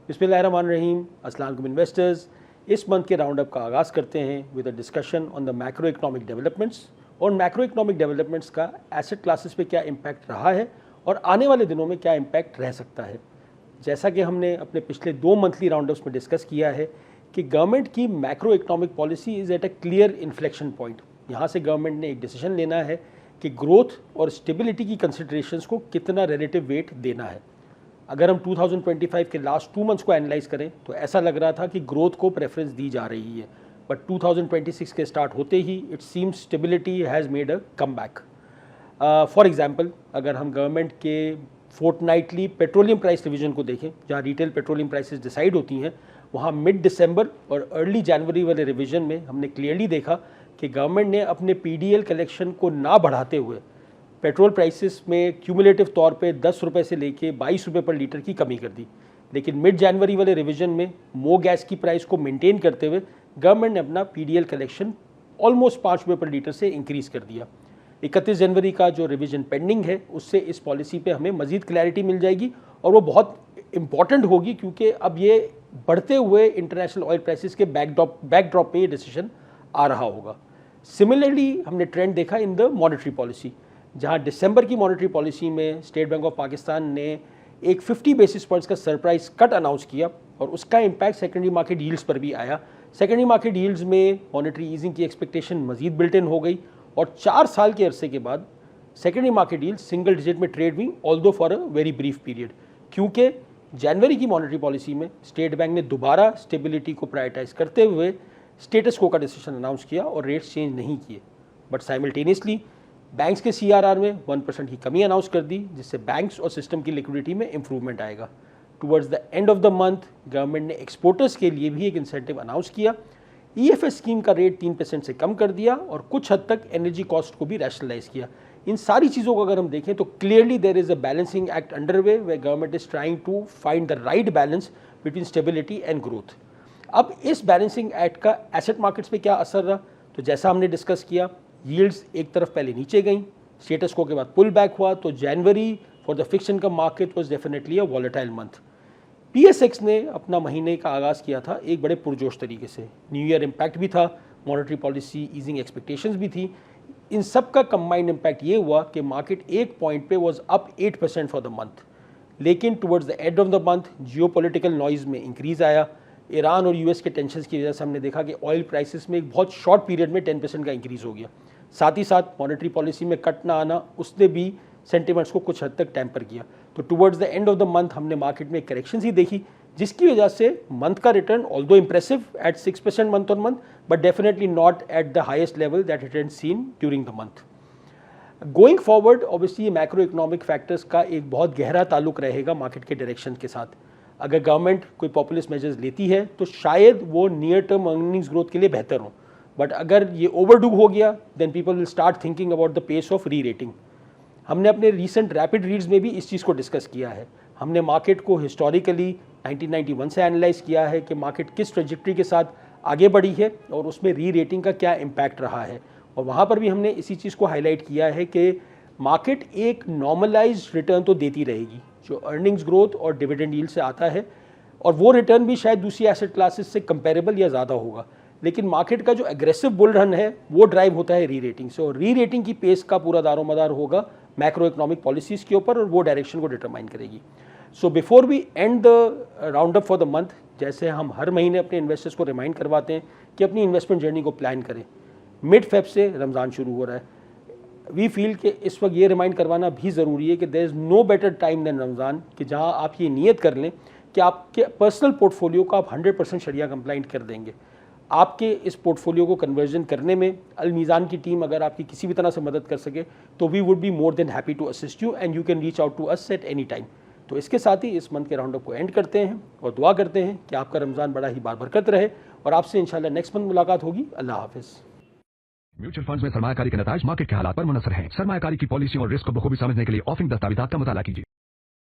बिस्मिल्लाहिर्रहमानिर्रहीम। अस्सलाम वालेकुम इन्वेस्टर्स। इस मंथ के राउंड अप का आगाज़ करते हैं with a discussion on the macro economic developments और मैक्रो इकोनॉमिक डेवलपमेंट्स का एसेट क्लासेस पे क्या इम्पैक्ट रहा है और आने वाले दिनों में क्या इम्पैक्ट रह सकता है। जैसा कि हमने अपने पिछले 2 मंथली राउंड अप्स में डिस्कस किया है कि गवर्नमेंट की macro economic policy is at a clear inflection point. यहाँ से गवर्नमेंट ने एक डिसीजन लेना है कि ग्रोथ और स्टेबिलिटी की कंसिडरेशंस को कितना रिलेटिव वेट देना है। अगर हम 2025 के लास्ट 2 मंथ्स को एनालाइज करें तो ऐसा लग रहा था कि ग्रोथ को प्रेफरेंस दी जा रही है, बट 2026 के स्टार्ट होते ही it seems stability has made a come back. For example, अगर हम गवर्नमेंट के फोर्टनाइटली पेट्रोलियम प्राइस रिवीजन को देखें, जहां रिटेल पेट्रोलियम प्राइसेस डिसाइड होती हैं, वहां मिड दिसंबर और अर्ली जनवरी वाले रिवीजन में हमने क्लियरली देखा कि गवर्नमेंट ने अपने पीडीएल कलेक्शन को ना बढ़ाते हुए पेट्रोल प्राइसेस में क्यूमुलेटिव तौर पे 10 रुपये से लेके 22 रुपये पर लीटर की कमी कर दी। लेकिन मिड जनवरी वाले रिवीजन में मो गैस की प्राइस को मेंटेन करते हुए गवर्नमेंट ने अपना पीडीएल कलेक्शन ऑलमोस्ट 5 रुपये पर लीटर से इंक्रीज़ कर दिया। 31 जनवरी का जो रिवीजन पेंडिंग है उससे इस पॉलिसी पे हमें मज़ीद क्लैरिटी मिल जाएगी और वो बहुत इंपॉर्टेंट होगी, क्योंकि अब ये बढ़ते हुए इंटरनेशनल ऑयल प्राइसेस के बैकड्रॉप पे ये डिसीजन आ रहा होगा। सिमिलरली हमने ट्रेंड देखा इन द मॉनेटरी पॉलिसी, जहां दिसंबर की मॉनेटरी पॉलिसी में स्टेट बैंक ऑफ पाकिस्तान ने एक 50 बेसिस पॉइंट्स का सरप्राइज कट अनाउंस किया और उसका इम्पैक्ट सेकेंडरी मार्केट यील्ड्स पर भी आया। सेकेंडरी मार्केट यील्ड्स में मॉनेटरी ईजिंग की एक्सपेक्टेशन मजीद बिल्ट इन हो गई और 4 साल के अरसे के बाद secondary market yields single digit में ट्रेड हुई, although for a very brief period, क्योंकि जनवरी की मॉनेटरी पॉलिसी में स्टेट बैंक ने दोबारा स्टेबिलिटी को प्रायोरिटाइज करते हुए स्टेटस को का डिसीजन अनाउंस किया और रेट्स चेंज नहीं किए। बट साइमल्टेनियसली बैंक्स के सीआरआर में 1% की कमी अनाउंस कर दी, जिससे बैंक्स और सिस्टम की लिक्विडिटी में इंप्रूवमेंट आएगा। Towards the end of the month government ने एक्सपोर्टर्स के लिए भी एक इंसेंटिव अनाउंस किया। ईएफएस स्कीम का रेट 3% से कम कर दिया और कुछ हद तक एनर्जी कॉस्ट को भी रैशनलाइज किया। इन सारी चीज़ों को अगर हम देखें तो clearly there is a balancing act under way way government is trying to find the right balance between stability and growth. अब इस बैलेंसिंग एक्ट का एसेट मार्केट्स पे क्या असर रहा, तो जैसा हमने डिस्कस किया, यील्ड्स एक तरफ पहले नीचे गई, स्टेटस को के बाद पुल बैक हुआ, तो January for the fixed income market was definitely a volatile month. PSX ने अपना महीने का आगाज़ किया था एक बड़े पुरजोश तरीके से। न्यू ईयर इम्पैक्ट भी था, मॉनेटरी पॉलिसी ईजिंग एक्सपेक्टेशंस भी थी। इन सब का कंबाइंड इम्पैक्ट ये हुआ कि मार्केट एक पॉइंट पे was up 8% for the month. लेकिन towards the end of the month geopolitical noise में इंक्रीज़ आया। ईरान और यूएस के टेंशन की वजह से हमने देखा कि ऑयल प्राइसेस में एक बहुत शॉर्ट पीरियड में 10% का इंक्रीज़ हो गया। साथ ही साथ मॉनेटरी पॉलिसी में कट ना आना, उसने भी सेंटिमेंट्स को कुछ हद तक टेम्पर किया। तो towards the end of the month हमने मार्केट में करेक्शंस ही देखी, जिसकी वजह से मंथ का return although impressive at 6% month on month, but definitely not at the highest level that it had seen during the month. Going forward obviously macro economic factors का एक बहुत गहरा ताल्लुक रहेगा मार्केट के डायरेक्शन के साथ। अगर गवर्नमेंट कोई पॉपुलिस्ट मेजर्स लेती है तो शायद वो नियर टर्म अर्निंग्स ग्रोथ के लिए बेहतर हो, बट अगर ये ओवरडू हो गया then people will start thinking about the pace of re rating. हमने अपने रीसेंट रैपिड रीड्स में भी इस चीज़ को डिस्कस किया है। हमने मार्केट को हिस्टोरिकली 1991 से एनालाइज किया है कि मार्केट किस ट्रेजेक्ट्री के साथ आगे बढ़ी है और उसमें री रेटिंग का क्या इम्पैक्ट रहा है, और वहाँ पर भी हमने इसी चीज़ को हाईलाइट किया है कि मार्केट एक नॉर्मलाइज रिटर्न तो देती रहेगी जो अर्निंग्स ग्रोथ और डिविडेंड यील्ड से आता है, और वो रिटर्न भी शायद दूसरी एसेट क्लासेस से कंपेरेबल या ज़्यादा होगा। लेकिन मार्केट का जो एग्रेसिव बुल रन है वो ड्राइव होता है री रेटिंग से, और री रेटिंग की पेस का पूरा दारोमदार होगा मैक्रो इकोनॉमिक पॉलिसीज़ के ऊपर और वो डायरेक्शन को डिटरमाइन करेगी। So before we end the round up for the month, जैसे हम हर महीने अपने इन्वेस्टर्स को रिमाइंड करवाते हैं कि अपनी इन्वेस्टमेंट जर्नी को प्लान करें। मिड फेब से रमज़ान शुरू हो रहा है। वी फील कि इस वक्त ये रिमाइंड करवाना भी ज़रूरी है कि there is no better time than Ramzan, कि जहाँ आप ये नियत कर लें कि आपके पर्सनल पोर्टफोलियो को आप 100% शरिया कंप्लाइंट कर देंगे। आपके इस पोर्टफोलियो को कन्वर्जन करने में अल मीज़ान की टीम अगर आपकी किसी भी तरह से मदद कर सके तो we would be more than happy to assist you and you can reach out to us at any time. तो इसके साथ ही इस मंथ के राउंड अप को एंड करते हैं और दुआ करते हैं कि आपका रमज़ान बड़ा ही बारबरकत रहे, और आपसे इंशाल्लाह नेक्स्ट मंथ मुलाकात होगी। अल्लाह हाफिज़। म्यूचुअल फंड्स में सरमायाकारी के नताज मार्केट के हालात पर मुनसर हैं। सरमायाकारी की पॉलिसी और रिस्क को बखूबी समझने के लिए ऑफरिंग दस्तावेज़ात का मुताला कीजिए।